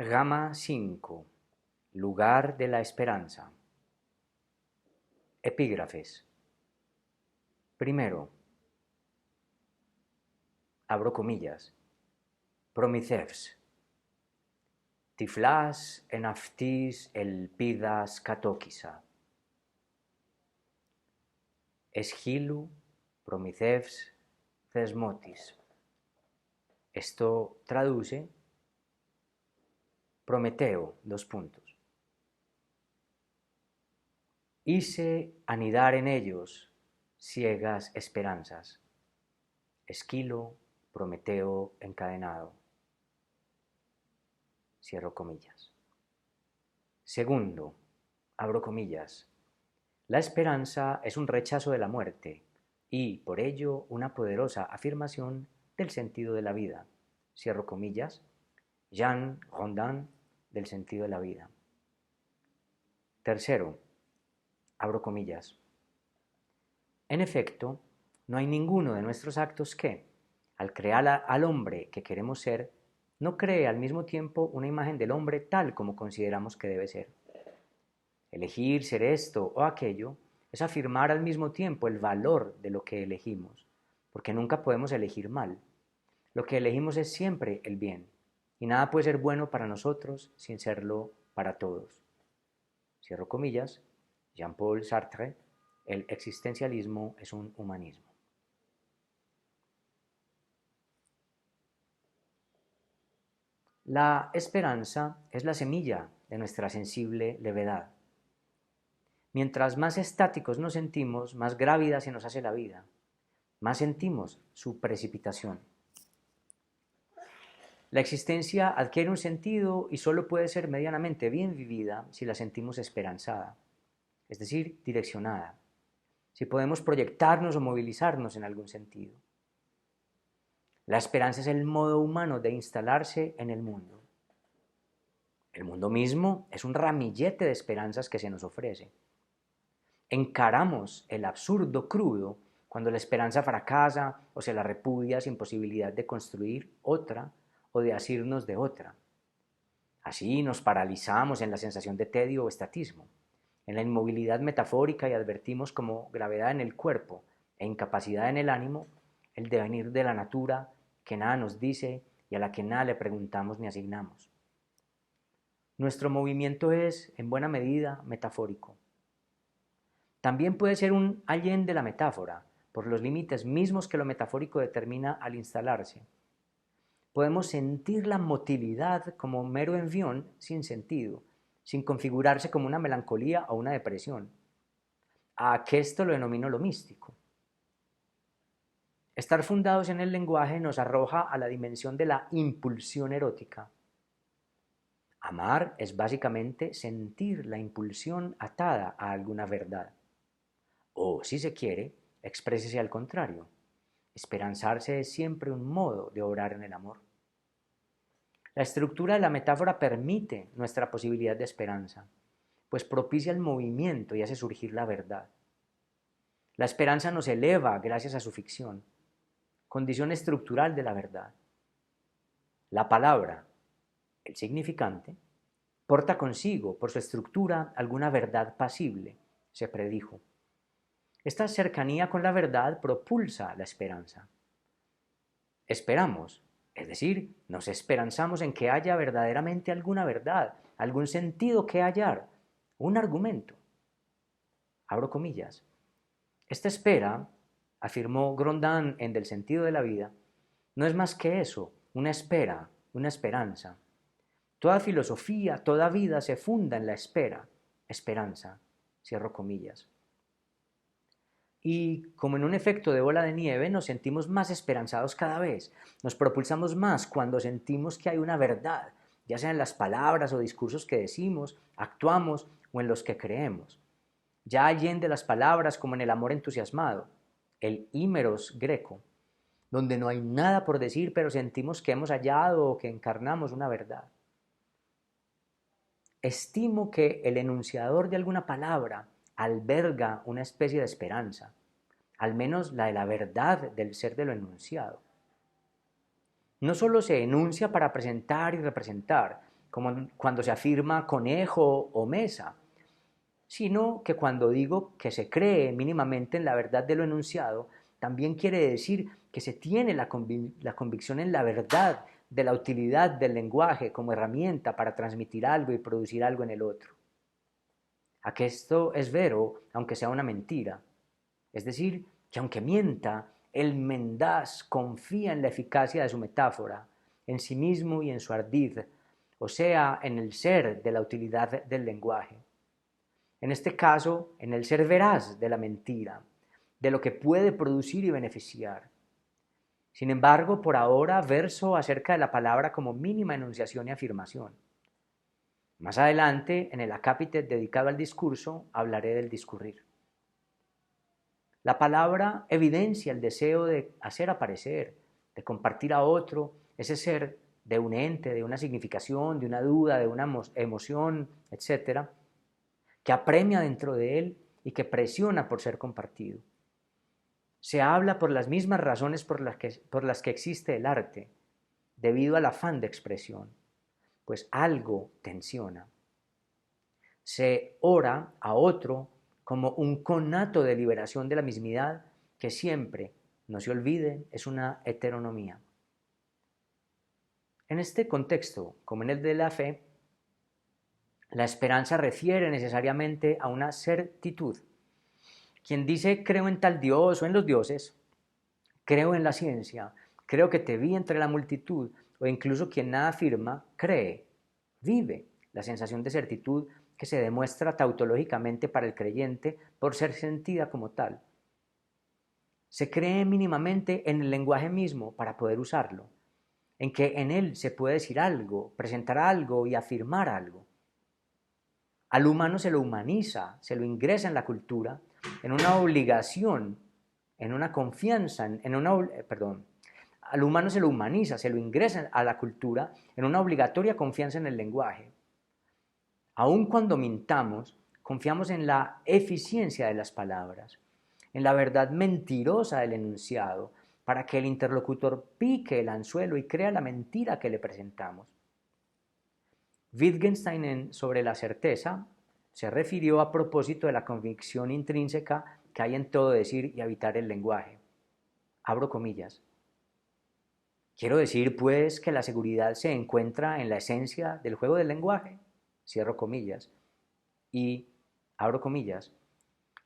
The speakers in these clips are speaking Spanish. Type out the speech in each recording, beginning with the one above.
Rama 5. Lugar de la esperanza. Epígrafes. Primero, abro comillas, Προμηθεύς. Τυφλάς εν αυτής ελπίδας κατόκισα. Εσχύλου Προμηθεύς θεσμότης. Esto traduce Prometeo, dos puntos. Hice anidar en ellos ciegas esperanzas. Esquilo, Prometeo encadenado. Cierro comillas. Segundo, abro comillas. La esperanza es un rechazo de la muerte y, por ello, una poderosa afirmación del sentido de la vida. Cierro comillas. Jean Rondin, del sentido de la vida. Tercero, abro comillas. En efecto, no hay ninguno de nuestros actos que, al crear al hombre que queremos ser, no cree al mismo tiempo una imagen del hombre tal como consideramos que debe ser. Elegir ser esto o aquello es afirmar al mismo tiempo el valor de lo que elegimos, porque nunca podemos elegir mal. Lo que elegimos es siempre el bien, y nada puede ser bueno para nosotros sin serlo para todos. Cierro comillas, Jean-Paul Sartre, el existencialismo es un humanismo. La esperanza es la semilla de nuestra sensible levedad. Mientras más estáticos nos sentimos, más grávida se nos hace la vida, más sentimos su precipitación. La existencia adquiere un sentido y solo puede ser medianamente bien vivida si la sentimos esperanzada, es decir, direccionada, si podemos proyectarnos o movilizarnos en algún sentido. La esperanza es el modo humano de instalarse en el mundo. El mundo mismo es un ramillete de esperanzas que se nos ofrece. Encaramos el absurdo crudo cuando la esperanza fracasa o se la repudia sin posibilidad de construir otra o de asirnos de otra. Así nos paralizamos en la sensación de tedio o estatismo, en la inmovilidad metafórica y advertimos como gravedad en el cuerpo e incapacidad en el ánimo el devenir de la natura que nada nos dice y a la que nada le preguntamos ni asignamos. Nuestro movimiento es, en buena medida, metafórico. También puede ser un allende la metáfora, por los límites mismos que lo metafórico determina al instalarse. Podemos sentir la motilidad como un mero envión sin sentido, sin configurarse como una melancolía o una depresión. A esto lo denomino lo místico. Estar fundados en el lenguaje nos arroja a la dimensión de la impulsión erótica. Amar es básicamente sentir la impulsión atada a alguna verdad. O, si se quiere, exprésese al contrario. Esperanzarse es siempre un modo de obrar en el amor. La estructura de la metáfora permite nuestra posibilidad de esperanza, pues propicia el movimiento y hace surgir la verdad. La esperanza nos eleva gracias a su ficción, condición estructural de la verdad. La palabra, el significante, porta consigo, por su estructura, alguna verdad pasible, se predijo. Esta cercanía con la verdad propulsa la esperanza. Esperamos, es decir, nos esperanzamos en que haya verdaderamente alguna verdad, algún sentido que hallar, un argumento. Abro comillas. Esta espera, afirmó Grondin en Del sentido de la vida, no es más que eso, una espera, una esperanza. Toda filosofía, toda vida se funda en la espera, esperanza. Cierro comillas. Y como en un efecto de bola de nieve nos sentimos más esperanzados cada vez, nos propulsamos más cuando sentimos que hay una verdad, ya sea en las palabras o discursos que decimos, actuamos o en los que creemos. Ya allende las palabras como en el amor entusiasmado, el ímeros greco, donde no hay nada por decir pero sentimos que hemos hallado o que encarnamos una verdad. Estimo que el enunciador de alguna palabra alberga una especie de esperanza, al menos la de la verdad del ser de lo enunciado. No solo se enuncia para presentar y representar, como cuando se afirma conejo o mesa, sino que cuando digo que se cree mínimamente en la verdad de lo enunciado, también quiere decir que se tiene la convicción en la verdad de la utilidad del lenguaje como herramienta para transmitir algo y producir algo en el otro. Aquesto es vero, aunque sea una mentira. Es decir, que aunque mienta, el mendaz confía en la eficacia de su metáfora, en sí mismo y en su ardid, o sea, en el ser de la utilidad del lenguaje. En este caso, en el ser veraz de la mentira, de lo que puede producir y beneficiar. Sin embargo, por ahora verso acerca de la palabra como mínima enunciación y afirmación. Más adelante, en el acápite dedicado al discurso, hablaré del discurrir. La palabra evidencia el deseo de hacer aparecer, de compartir a otro ese ser de un ente, de una significación, de una duda, de una emoción, etc., que apremia dentro de él y que presiona por ser compartido. Se habla por las mismas razones por las que existe el arte, debido al afán de expresión, pues algo tensiona. Se ora a otro como un conato de liberación de la mismidad que siempre, no se olvide, es una heteronomía. En este contexto, como en el de la fe, la esperanza refiere necesariamente a una certitud. Quien dice creo en tal Dios o en los dioses, creo en la ciencia, creo que te vi entre la multitud, o incluso quien nada afirma, cree, vive la sensación de certitud que se demuestra tautológicamente para el creyente por ser sentida como tal. Se cree mínimamente en el lenguaje mismo para poder usarlo, en que en él se puede decir algo, presentar algo y afirmar algo. Al humano se lo humaniza, se lo ingresa en la cultura, en una obligación, en una confianza, al humano se lo humaniza, se lo ingresa a la cultura en una obligatoria confianza en el lenguaje. Aun cuando mintamos, confiamos en la eficiencia de las palabras, en la verdad mentirosa del enunciado, para que el interlocutor pique el anzuelo y crea la mentira que le presentamos. Wittgenstein sobre la certeza se refirió a propósito de la convicción intrínseca que hay en todo decir y habitar el lenguaje. Abro comillas. Quiero decir, pues, que la seguridad se encuentra en la esencia del juego del lenguaje. Cierro comillas. Y abro comillas.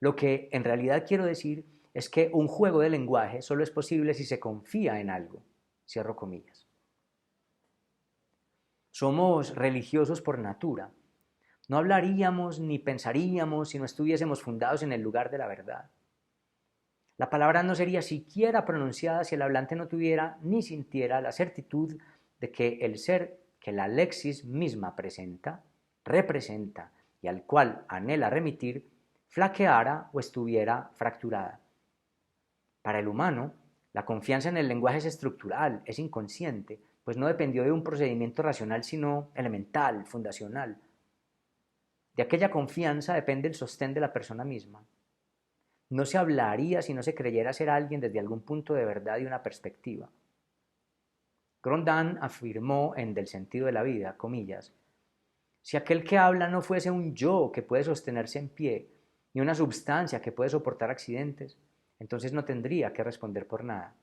Lo que en realidad quiero decir es que un juego de lenguaje solo es posible si se confía en algo. Cierro comillas. Somos religiosos por natura. No hablaríamos ni pensaríamos si no estuviésemos fundados en el lugar de la verdad. La palabra no sería siquiera pronunciada si el hablante no tuviera ni sintiera la certitud de que el ser que la lexis misma presenta, representa y al cual anhela remitir, flaqueara o estuviera fracturada. Para el humano, la confianza en el lenguaje es estructural, es inconsciente, pues no dependió de un procedimiento racional sino elemental, fundacional. De aquella confianza depende el sostén de la persona misma. No se hablaría si no se creyera ser alguien desde algún punto de verdad y una perspectiva. Grondin afirmó en Del sentido de la vida, comillas, si aquel que habla no fuese un yo que puede sostenerse en pie, ni una substancia que puede soportar accidentes, entonces no tendría que responder por nada.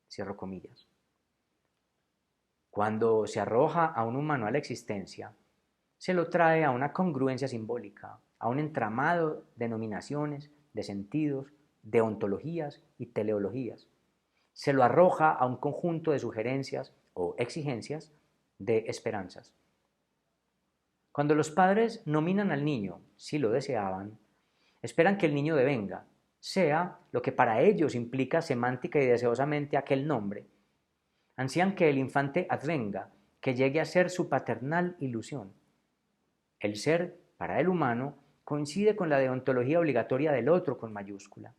Cierro comillas. Cuando se arroja a un humano a la existencia, se lo trae a una congruencia simbólica, a un entramado de denominaciones, de sentidos, de ontologías y teleologías. Se lo arroja a un conjunto de sugerencias o exigencias de esperanzas. Cuando los padres nominan al niño, si lo deseaban, esperan que el niño devenga, sea lo que para ellos implica semántica y deseosamente aquel nombre. Ansían que el infante advenga, que llegue a ser su paternal ilusión. El ser, para el humano, coincide con la deontología obligatoria del otro con mayúscula.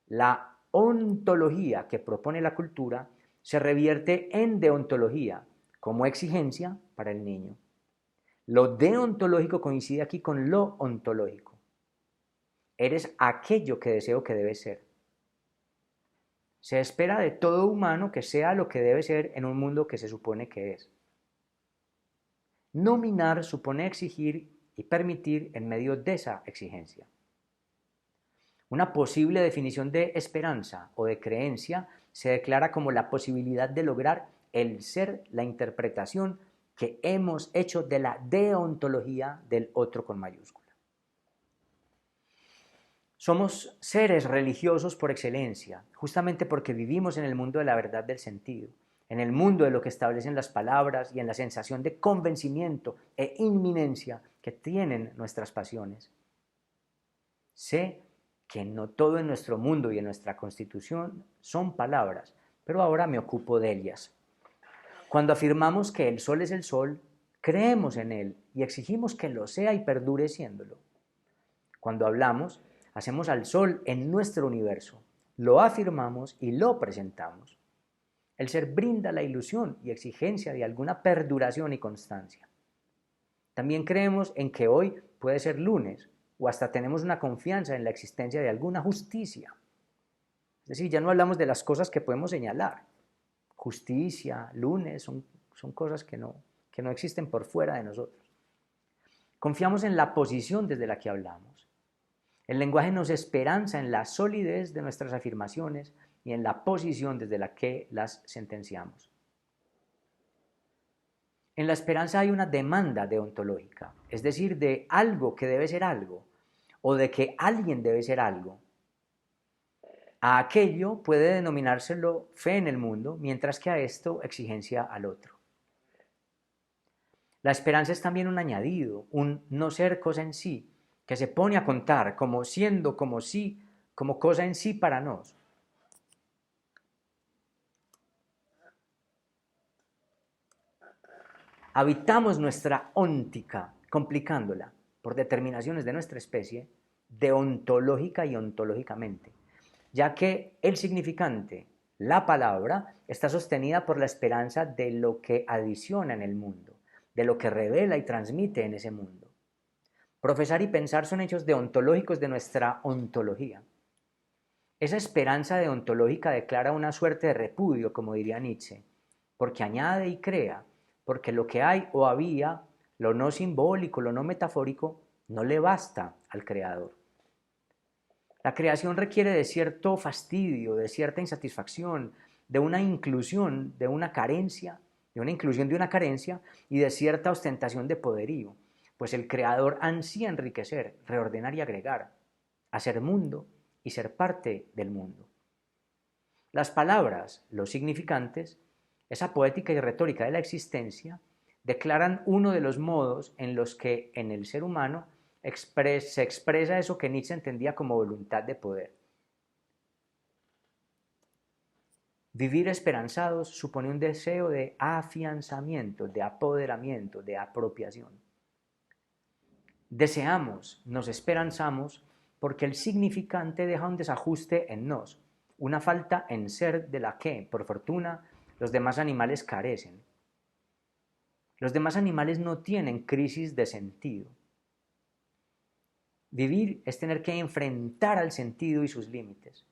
La ontología que propone la cultura se revierte en deontología como exigencia para el niño. Lo deontológico coincide aquí con lo ontológico. Eres aquello que deseo que debes ser. Se espera de todo humano que sea lo que debe ser en un mundo que se supone que es. Nominar supone exigir y permitir en medio de esa exigencia. Una posible definición de esperanza o de creencia se declara como la posibilidad de lograr el ser, la interpretación que hemos hecho de la deontología del otro con mayúscula. Somos seres religiosos por excelencia, justamente porque vivimos en el mundo de la verdad del sentido, en el mundo de lo que establecen las palabras y en la sensación de convencimiento e inminencia que tienen nuestras pasiones. Sé que no todo en nuestro mundo y en nuestra constitución son palabras, pero ahora me ocupo de ellas. Cuando afirmamos que el sol es el sol, creemos en él y exigimos que lo sea y perdure siéndolo. Cuando hablamos, hacemos al sol en nuestro universo, lo afirmamos y lo presentamos. El ser brinda la ilusión y exigencia de alguna perduración y constancia. También creemos en que hoy puede ser lunes o hasta tenemos una confianza en la existencia de alguna justicia. Es decir, ya no hablamos de las cosas que podemos señalar. Justicia, lunes, son cosas que no existen por fuera de nosotros. Confiamos en la posición desde la que hablamos. El lenguaje nos esperanza en la solidez de nuestras afirmaciones y en la posición desde la que las sentenciamos. En la esperanza hay una demanda deontológica, es decir, de algo que debe ser algo, o de que alguien debe ser algo. A aquello puede denominárselo fe en el mundo, mientras que a esto exigencia al otro. La esperanza es también un añadido, un no ser cosa en sí, que se pone a contar como siendo, como sí, como cosa en sí para nos. Habitamos nuestra óntica, complicándola, por determinaciones de nuestra especie, deontológica y ontológicamente, ya que el significante, la palabra, está sostenida por la esperanza de lo que adiciona en el mundo, de lo que revela y transmite en ese mundo. Profesar y pensar son hechos deontológicos de nuestra ontología. Esa esperanza deontológica declara una suerte de repudio, como diría Nietzsche, porque añade y crea, porque lo que hay o había, lo no simbólico, lo no metafórico, no le basta al creador. La creación requiere de cierto fastidio, de cierta insatisfacción, de una inclusión, de una carencia, de una inclusión de una carencia y de cierta ostentación de poderío, pues el creador ansía enriquecer, reordenar y agregar, hacer mundo y ser parte del mundo. Las palabras, los significantes, esa poética y retórica de la existencia, declaran uno de los modos en los que en el ser humano se expresa eso que Nietzsche entendía como voluntad de poder. Vivir esperanzados supone un deseo de afianzamiento, de apoderamiento, de apropiación. Deseamos, nos esperanzamos, porque el significante deja un desajuste en nos, una falta en ser de la que, por fortuna, los demás animales carecen. Los demás animales no tienen crisis de sentido. Vivir es tener que enfrentar al sentido y sus límites.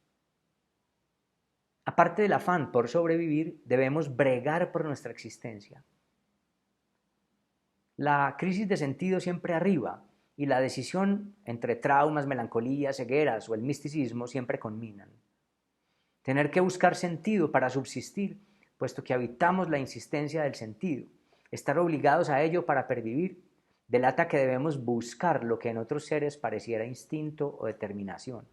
Aparte del afán por sobrevivir, debemos bregar por nuestra existencia. La crisis de sentido siempre arriba y la decisión entre traumas, melancolía, cegueras o el misticismo siempre conminan. Tener que buscar sentido para subsistir, puesto que habitamos la insistencia del sentido, estar obligados a ello para pervivir, delata que debemos buscar lo que en otros seres pareciera instinto o determinación.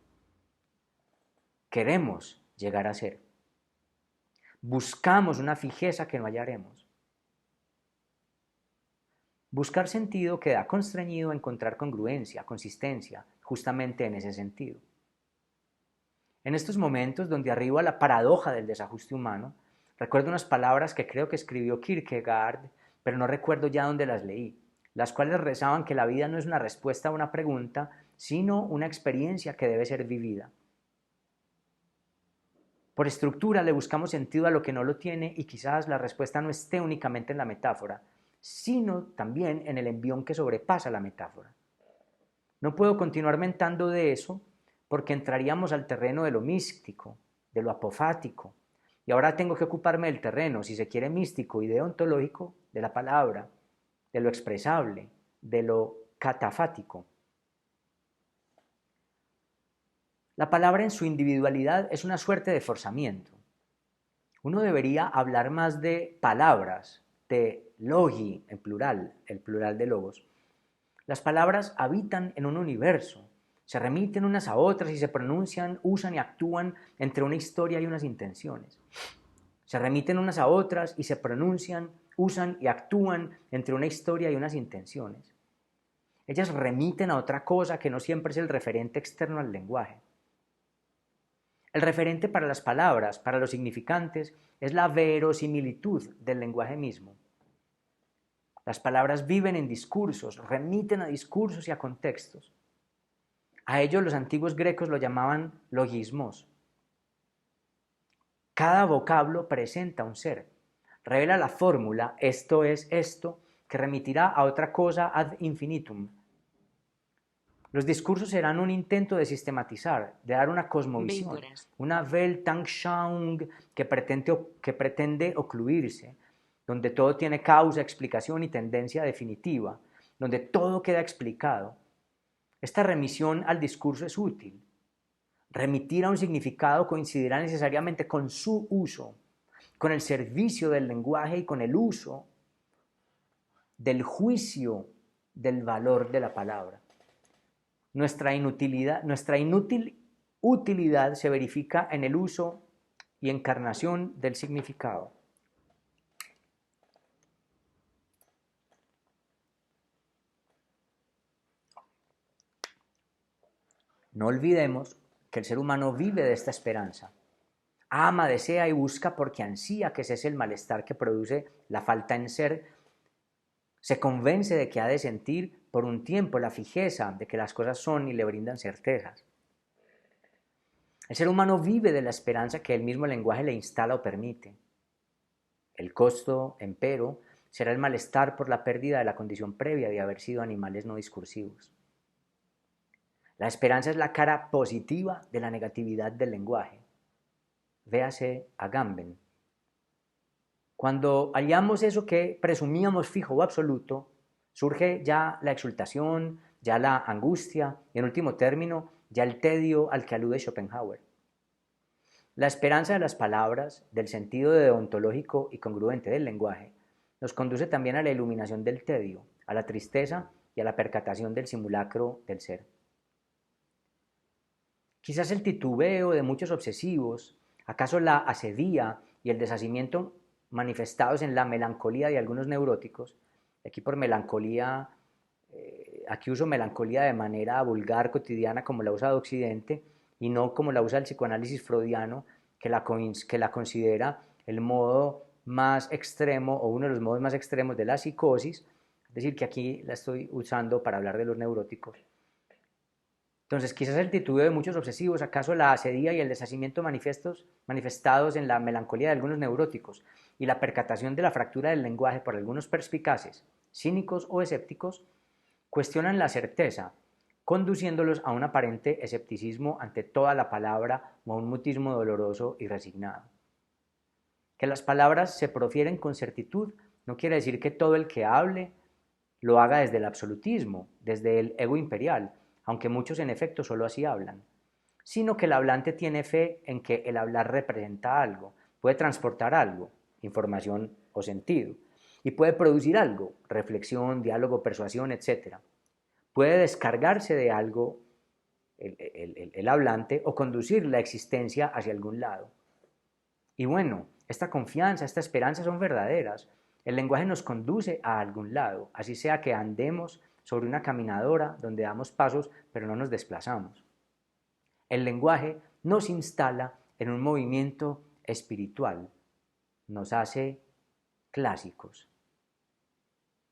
Queremos llegar a ser. Buscamos una fijeza que no hallaremos. Buscar sentido queda constreñido a encontrar congruencia, consistencia, justamente en ese sentido. En estos momentos donde arriba la paradoja del desajuste humano, recuerdo unas palabras que creo que escribió Kierkegaard, pero no recuerdo ya dónde las leí, las cuales rezaban que la vida no es una respuesta a una pregunta, sino una experiencia que debe ser vivida. Por estructura le buscamos sentido a lo que no lo tiene y quizás la respuesta no esté únicamente en la metáfora, sino también en el envión que sobrepasa la metáfora. No puedo continuar mentando de eso porque entraríamos al terreno de lo místico, de lo apofático, y ahora tengo que ocuparme del terreno, si se quiere místico y deontológico, de la palabra, de lo expresable, de lo catafático. La palabra en su individualidad es una suerte de forzamiento. Uno debería hablar más de palabras, de logi en plural, el plural de logos. Las palabras habitan en un universo, se remiten unas a otras y se pronuncian, usan y actúan entre una historia y unas intenciones. Se remiten unas a otras y se pronuncian, usan y actúan entre una historia y unas intenciones. Ellas remiten a otra cosa que no siempre es el referente externo al lenguaje. El referente para las palabras, para los significantes, es la verosimilitud del lenguaje mismo. Las palabras viven en discursos, remiten a discursos y a contextos. A ellos los antiguos grecos lo llamaban logismos. Cada vocablo presenta un ser, revela la fórmula, esto es esto, que remitirá a otra cosa ad infinitum. Los discursos serán un intento de sistematizar, de dar una cosmovisión, una Weltanschauung que pretende ocluirse, donde todo tiene causa, explicación y tendencia definitiva, donde todo queda explicado. Esta remisión al discurso es útil. Remitir a un significado coincidirá necesariamente con su uso, con el servicio del lenguaje y con el uso del juicio del valor de la palabra. Nuestra inútil utilidad se verifica en el uso y encarnación del significado. No olvidemos que el ser humano vive de esta esperanza. Ama, desea y busca porque ansía que cese el malestar que produce la falta en ser. Se convence de que ha de sentir por un tiempo la fijeza de que las cosas son y le brindan certezas. El ser humano vive de la esperanza que el mismo lenguaje le instala o permite. El costo, empero, será el malestar por la pérdida de la condición previa de haber sido animales no discursivos. La esperanza es la cara positiva de la negatividad del lenguaje. Véase Agamben. Cuando hallamos eso que presumíamos fijo o absoluto, surge ya la exultación, ya la angustia y en último término, ya el tedio al que alude Schopenhauer. La esperanza de las palabras, del sentido deontológico y congruente del lenguaje, nos conduce también a la iluminación del tedio, a la tristeza y a la percatación del simulacro del ser. Quizás el titubeo de muchos obsesivos, acaso la asedía y el deshacimiento manifestados en la melancolía de algunos neuróticos, aquí por melancolía, aquí uso melancolía de manera vulgar, cotidiana, como la usa de Occidente, y no como la usa el psicoanálisis freudiano, que la considera el modo más extremo o uno de los modos más extremos de la psicosis, es decir, que aquí la estoy usando para hablar de los neuróticos. Entonces, quizás el titubeo de muchos obsesivos, acaso la asedía y el deshacimiento manifestados en la melancolía de algunos neuróticos y la percatación de la fractura del lenguaje por algunos perspicaces, cínicos o escépticos, cuestionan la certeza, conduciéndolos a un aparente escepticismo ante toda la palabra o a un mutismo doloroso y resignado. Que las palabras se profieren con certitud no quiere decir que todo el que hable lo haga desde el absolutismo, desde el ego imperial, aunque muchos en efecto solo así hablan, sino que el hablante tiene fe en que el hablar representa algo, puede transportar algo, información o sentido, y puede producir algo, reflexión, diálogo, persuasión, etc. Puede descargarse de algo el hablante o conducir la existencia hacia algún lado. Y bueno, esta confianza, esta esperanza son verdaderas. El lenguaje nos conduce a algún lado, así sea que andemos sobre una caminadora donde damos pasos pero no nos desplazamos. El lenguaje nos instala en un movimiento espiritual, nos hace clásicos.